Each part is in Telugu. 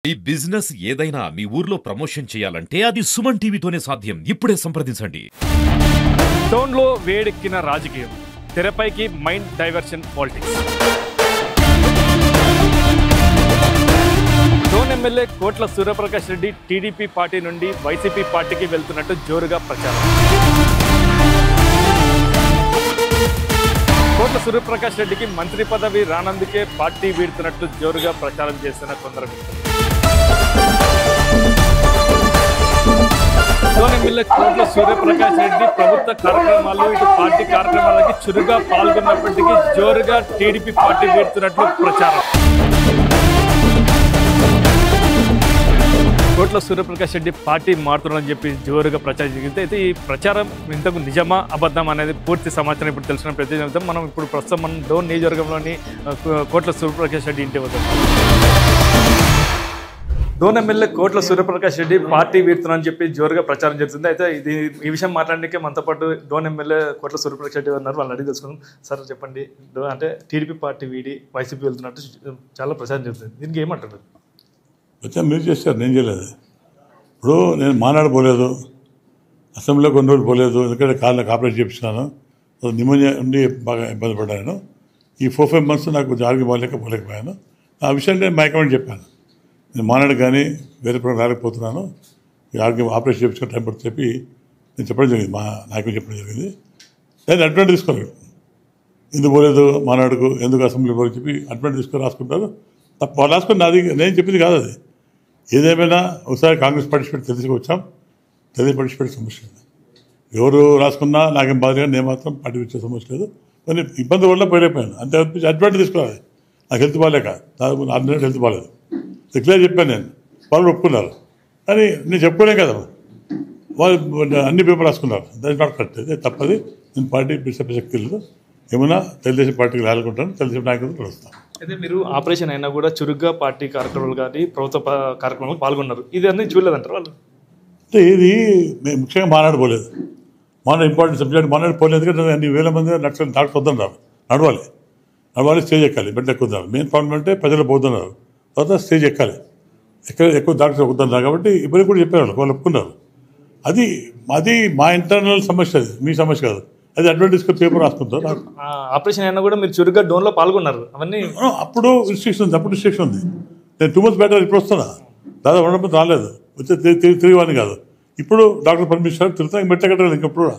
ఈ బిజినెస్ ఏదైనా మీ ఊర్లో ప్రమోషన్ చేయాలంటే అది సుమన్ టీవీతోనే సాధ్యం. ఇప్పుడే సంప్రదించండి. టోన్లో వేడెక్కిన రాజకీయం, తెరపైకి mind diversion politics. Tone MLA కోట్ల సూర్యప్రకాష్ రెడ్డి టీడీపీ పార్టీ నుండి వైసీపీ పార్టీకి వెళ్తున్నట్టు జోరుగా ప్రచారం. కోట్ల సూర్యప్రకాష్ రెడ్డికి మంత్రి పదవి రానందుకే పార్టీ వీడుతున్నట్లు జోరుగా ప్రచారం చేస్తున్న కొందరు వ్యక్తులు. టోన్ ఎమ్మెల్యే కోట్ల సూర్యప్రకాష్ రెడ్డి ప్రభుత్వ కార్యక్రమాలు ఇటు పార్టీ కార్యక్రమాలకి చురుగ్గా పాల్గొన్నప్పటికీ జోరుగా టీడీపీ పార్టీ వీడుతున్నట్లు ప్రచారం. కోట్ల సూర్యప్రకాష్ రెడ్డి పార్టీ మారుతున్నారని చెప్పి జోరుగా ప్రచారం జరిగింది. అయితే ఈ ప్రచారం ఇంతకు నిజమా అబద్ధం అనేది పూర్తి సమాచారం ఇప్పుడు తెలిసిన ప్రతినిధి మనం ఇప్పుడు ప్రస్తుతం మనం డోన్ నియోజకవర్గంలోని కోట్ల సూర్యప్రకాష్ రెడ్డి ఇంటి వద్ద. డోన్ ఎమ్మెల్యే కోట్ల సూర్యప్రకాష్ రెడ్డి పార్టీ వీడుతున్నారని చెప్పి జోరుగా ప్రచారం జరుగుతుంది. అయితే ఈ విషయం మాట్లాడడానికి మనతో పాటు డోన్ ఎమ్మెల్యే కోట్ల సూర్యప్రకాష్ రెడ్డి ఉన్నారు. వాళ్ళని అడిగి తెలుసుకున్నాం. సార్ చెప్పండి, అంటే టీడీపీ పార్టీ వీడి వైసీపీ వెళ్తున్నట్టు చాలా ప్రచారం జరుగుతుంది, దీనికి ఏమంటారు? వచ్చా మీరు చేస్తారు, నేను చేయలేదు. ఇప్పుడు నేను మాట్లాడపోలేదు, అసెంబ్లీలో కొన్ని రోజులు పోలేదు, ఎందుకంటే కాళ్ళకి ఆపరేట్ చేయించినాను, నిమోనియా ఉండి బాగా ఇబ్బంది పడ్డాను. ఈ 4-5 months నాకు ఆరోగ్యం పోలేకపోయాను. ఆ విషయాన్ని నేను హైకమాండ్ చెప్పాను, నేను మాట్లాడు కానీ వేరే ప్రోగ్రాం రాలేకపోతున్నాను, ఈ ఆరోగ్యం ఆపరేషన్ చేయించుకుని టైం పడుతుంది చెప్పి నేను చెప్పడం జరిగింది, మా నాయకులు చెప్పడం జరిగింది. దాన్ని అడ్వాంటేజ్ తీసుకోలేదు, ఎందుకు పోలేదు మాట్లాడుకు, ఎందుకు అసెంబ్లీ పోలేదు చెప్పి అడ్వాంటేజ్ తీసుకొని రాసుకుంటారు. తప్ప వాళ్ళు రాసుకుని నాది నేను చెప్పింది కాదు అది. ఏదేమైనా ఒకసారి కాంగ్రెస్ పార్టిసిపేట్ తెలుసుకొచ్చాం, తెలుగు పార్టిసిపేట్ సమస్య లేదు. ఎవరు రాసుకున్నా నాకేం బాధ లేదు, నేను మాత్రం పార్టీ వచ్చే సమస్య లేదు. కానీ ఇబ్బంది వల్ల పోయిపోయాను అంతే. అడ్వాంటేజ్ తీసుకోవాలి, నాకు హెల్త్ బాగాలేక దాదాపు 6 నెలలు హెల్త్ బాగాలేదు, క్లియర్ చెప్పాను నేను, వాళ్ళు ఒప్పుకున్నారు. కానీ నేను చెప్పుకోలేం కదా, వాళ్ళు అన్ని పేపర్ రాసుకున్నారు, దాని నాట్ కరెక్ట్, అదే తప్పది. నేను పార్టీ పిలిచే శక్తి లేదు, ఏమైనా తెలుగుదేశం పార్టీకి రాలుకుంటాను, తెలుగుదేశం నాయకులు కలుస్తాను. అయితే మీరు ఆపరేషన్ అయినా కూడా చురుగ్గా పార్టీ కార్యక్రమాలు కానీ ప్రభుత్వ కార్యక్రమాలు పాల్గొన్నారు, ఇది అన్నీ చూడలేదంటారు వాళ్ళు? అంటే ఇది మేము ముఖ్యంగా మాట్లాడపోలేదు, ఇంపార్టెంట్ సబ్జెక్ట్ మాట్లాడిపోలేదు. ఎందుకంటే అన్ని వేల మంది నడుచుకొని డాక్టర్ వద్దన్నారు, నడవాలి స్టేజ్ ఎక్కాలి, బెడ్ ఎక్కుతున్నారు. మెయిన్ ప్రాబ్లం అంటే ప్రజలు పోతున్నారు, తర్వాత స్టేజ్ ఎక్కాలి, ఎక్కువ డాక్టర్ వద్దన్నారు. కాబట్టి ఇప్పటికి కూడా చెప్పారు, వాళ్ళు ఒప్పుకున్నారు. అది మా ఇంటర్నల్ సమస్య, అది మీ సమస్య కాదు. అది అడ్వాంటేజ్ పేపర్ రాసుకుంటారు. ఆపరేషన్ అయినా కూడా మీరు చురుగ్గా డోన్లో పాల్గొన్నారు, అవన్నీ అప్పుడు రిస్ట్రిక్షన్ ఉంది. నేను 2 months బెటర్ ఇప్పుడు వస్తున్నా, దాదాపు 1 month రాలేదు, వచ్చే తిరిగివాడిని కాదు. ఇప్పుడు డాక్టర్ పర్మిషన్ తిరుగుతా, మెట్టెక్కలేదు, ఇంకప్పుడు కూడా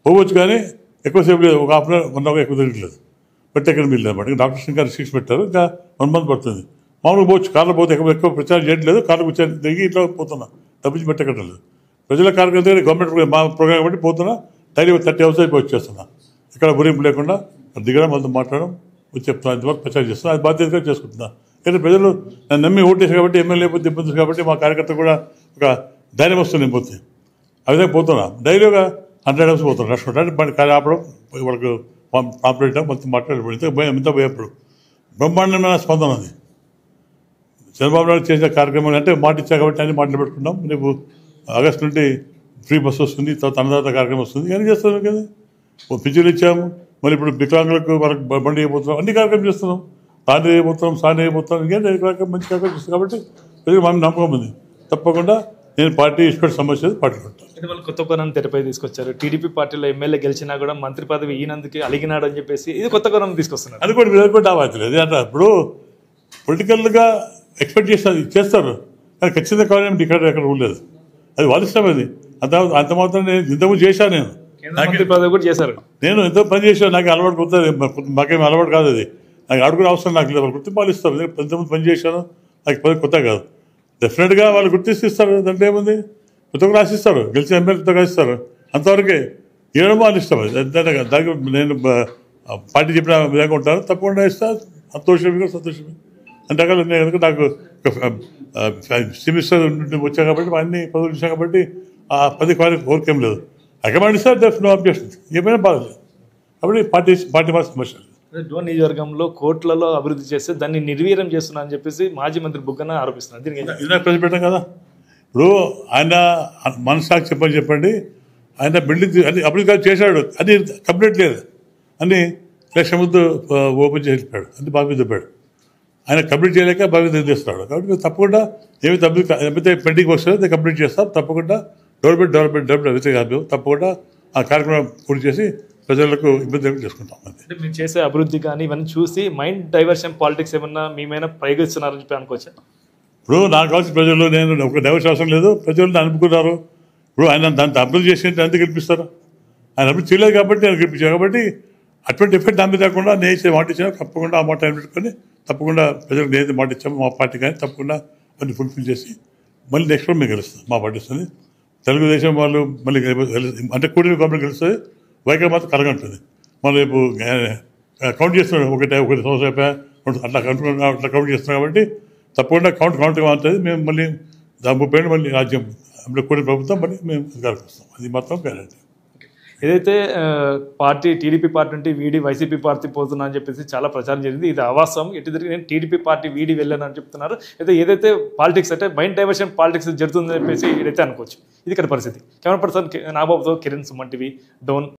పోవచ్చు. కానీ ఎక్కువసేపు లేదు, ఒక 1 hour ఎక్కువ తిరగట్లేదు, మెట్టెక్కడ మీరు అనమాట. డాక్టర్స్ ఇంకా రిస్ట్రిక్షన్ పెట్టారు, ఇంకా 1 month పడుతుంది. మామూలుగా పోవచ్చు, కార్లో పోతే ఎక్కువ ప్రచారం చేయట్లేదు, కార్లో కూర్చొని దిగి ఇట్లా పోతున్నా, తప్పించి మెట్టెక్కట్లేదు. ప్రజల కార్యక్రమం గవర్నమెంట్ మా ప్రోగ్రామ్ కాబట్టి పోతున్నా, డైలీ 30 hours అయిపోయి వచ్చేస్తున్నా. ఇక్కడ గురింపు లేకుండా దిగడం, వాళ్ళతో మాట్లాడడం, చెప్తున్నా, ఇంతవరకు ప్రచారం చేస్తున్నా, అది బాధ్యతగా చేసుకుంటున్నా. ఎందుకంటే ప్రజలు నన్ను నమ్మి ఓటేసి కాబట్టి, ఎమ్మెల్యే పోతే ఇబ్బంది కాబట్టి మా కార్యకర్త కూడా ఒక ధైర్యం వస్తుంది పోతే. ఆ విధంగా పోతున్నా, డైలీ ఒక 100 hours పోతున్నా, నష్టం ఆపడం, వాళ్ళకు పాంప్లెట్ మొత్తం మాట్లాడబడి ఎంత భయపడు బ్రహ్మాండమైన స్పందన అది. చంద్రబాబు నాయుడు చేసిన కార్యక్రమాలు అంటే మాట ఇచ్చా కాబట్టి అన్ని మాటలు పెట్టుకున్నాం. రేపు ఆగస్టు నుండి ఫ్రీ బస్సు వస్తుంది, తర్వాత అన్నదాత కార్యక్రమం వస్తుంది, ఇవన్నీ చేస్తున్నాం కదా. పింఛన్లు ఇచ్చాము, మళ్ళీ ఇప్పుడు వికలాంగులకు వాళ్ళకి బండి అయిపోతున్నాం, అన్ని కార్యక్రమం చేస్తున్నాం. తాను అయిపోతున్నాం, సాని అయిపోతున్నాం, ఇంకేంటి మంచి కార్యక్రమం చేస్తాం. కాబట్టి ప్రజలు మన నమ్మకం ఉంది, తప్పకుండా నేను పార్టీ ఇష్టపడే సమస్య పార్టీ పెట్టాను. అయితే వాళ్ళు కొత్త కోణం తెరపై తీసుకొచ్చారు. టీడీపీ పార్టీలో ఎమ్మెల్యే గెలిచినా కూడా మంత్రి పదవి ఈయనందుకే అలిగినాడు అని చెప్పేసి ఇది కొత్త కోణం తీసుకొస్తున్నారు. అనుకోండి, మీరు అనుకోండి అవ్వట్లేదు అంటే ఇప్పుడు పొలిటికల్గా ఎక్స్పెక్ట్ చేస్తారు, కానీ ఖచ్చితంగా కావాలంటే ఇక్కడ ఉండలేదు, అది వాళ్ళ ఇష్టం. అది అంత మాత్రం నేను ఇంతకుముందు చేశాను, నేను మంత్రి పదవి కూడా చేశారు, నేను ఎంతో పని చేశాను, నాకు అలవాటు కొత్తది, మాకేం అలవాటు కాదు, అది నాకు అడుగునే అవసరం నాకు లేదు. వాళ్ళు గుర్తింపు ఇస్తారు, ఎంతమంది పని చేశాను, నాకు పని కొత్త కాదు. డెఫినెట్గా వాళ్ళు గుర్తిస్తే ఇస్తారు, దాంట్లో ఏముంది, కొత్తగా రాసిస్తారు, గెలిచిన ఎమ్మెల్యే కొత్తగా రాసిస్తారు, అంతవరకే ఇవ్వడం వాళ్ళు ఇష్టం. దానికి నేను పార్టీ చెప్పిన విధంగా ఉంటాను, తప్పకుండా ఇస్తా, సంతోషమే సంతోషమే. అంతేకాదు ఎందుకంటే నాకు సెమిస్టర్ వచ్చా కాబట్టి అన్ని పదవులు ఇచ్చాను కాబట్టి ఆ 10 కోరికేం లేదు. హైకమాండ్ ఇస్తారు, దట్స్ నో అబ్జెక్షన్, ఏమైనా బాధలేదు. కాబట్టి పార్టీ వాళ్ళ సమస్య. డోన్ నియోజకవర్గంలో కోట్లలో అభివృద్ధి చేస్తే దాన్ని నిర్వీర్యం చేస్తున్నా అని చెప్పేసి మాజీ మంత్రి బుగ్గన ఆరోపిస్తున్నారు. దీనికి ఇది ప్రజలు పెట్టాం కదా. ఇప్పుడు ఆయన మనసాకి చెప్పండి, ఆయన బిల్డింగ్ అన్ని అభివృద్ధి చేశాడు, అది కంప్లీట్ లేదు, అన్ని లక్ష ముందు ఓపెన్ చేసి చెప్పాడు, అన్ని బాగా చెప్పాడు. ఆయన కంప్లీట్ చేయలేక బాగా నిర్దేస్తున్నాడు. కాబట్టి మేము తప్పకుండా ఏమైతే పెండింగ్ వస్తుందో కంప్లీట్ చేస్తాం. తప్పకుండా డెవలప్మెంట్ అయితే కాదు, తప్పకుండా ఆ కార్యక్రమం పూర్తి చేసి ప్రజలకు ఇబ్బంది చేసుకుంటాం. అంటే మీరు చేసే అభివృద్ధి కానీ ఇవన్నీ చూసి మైండ్ డైవర్షన్ పాలిటిక్స్ ఏమన్నా మేమైనా ప్రయోగిస్తున్నారని చెప్పి అనుకోవచ్చా? ఇప్పుడు నాకు కావాల్సిన ప్రజలు, నేను ఒక డైవర్షన్ అవసరం లేదు, ప్రజలు నన్ను అనుకున్నారు. ఇప్పుడు ఆయన దాంట్లో అభివృద్ధి చేసి ఎందుకు గెలిపిస్తారు? ఆయన అభివృద్ధి చేయలేదు కాబట్టి నేను గెలిపించాను. కాబట్టి అటువంటి ఎఫెక్ట్ దాని మీద రాకుండా నేను మాట ఇచ్చాను, తప్పకుండా ఆ మాట ఆయన పెట్టుకొని తప్పకుండా ప్రజలకు నేనైతే మాట ఇచ్చాము మా పార్టీ కానీ తప్పకుండా మళ్ళీ ఫుల్ఫిల్ చేసి మళ్ళీ నెక్స్ట్ మేము గెలుస్తాం. మా పార్టీ వస్తుంది. తెలుగుదేశం వాళ్ళు మళ్ళీ అంటే కూడిన గవర్నమెంట్ గెలుస్తుంది, వైఖరి మాత్రం కలగంటుంది. మళ్ళీ రేపు కౌంట్ చేస్తున్నాడు, ఒకటి సంవత్సరం అయిపోయా అట్లా కౌంట్ చేస్తున్నాం. కాబట్టి తప్పకుండా కౌంట్గా ఉంటుంది. మేము మళ్ళీ 30 ఏళ్ళు మళ్ళీ రాజ్యం కూడిన ప్రభుత్వం మళ్ళీ మేము అధికారికి వస్తాం. అది మాత్రం గ్యారెంటీ. ఏదైతే పార్టీ టీడీపీ పార్టీ నుండి వీడి వైసీపీ పార్టీ పోతున్నా అని చెప్పేసి చాలా ప్రచారం జరిగింది. ఇది అవాస్తవం. ఎటు తిరిగి నేను టీడీపీ పార్టీ వీడి వెళ్ళాను అని చెప్తున్నారు. అయితే ఏదైతే పాలిటిక్స్ అంటే మైండ్ డైవర్షన్ పాలిటిక్స్ జరుగుతుందని చెప్పేసి ఇదైతే అనుకోవచ్చు. ఇది ఇక్కడ పరిస్థితి. కెమెరా పర్సన్ నాగబాబుతో కిరణ్, సుమన్ టీవీ, డోన్.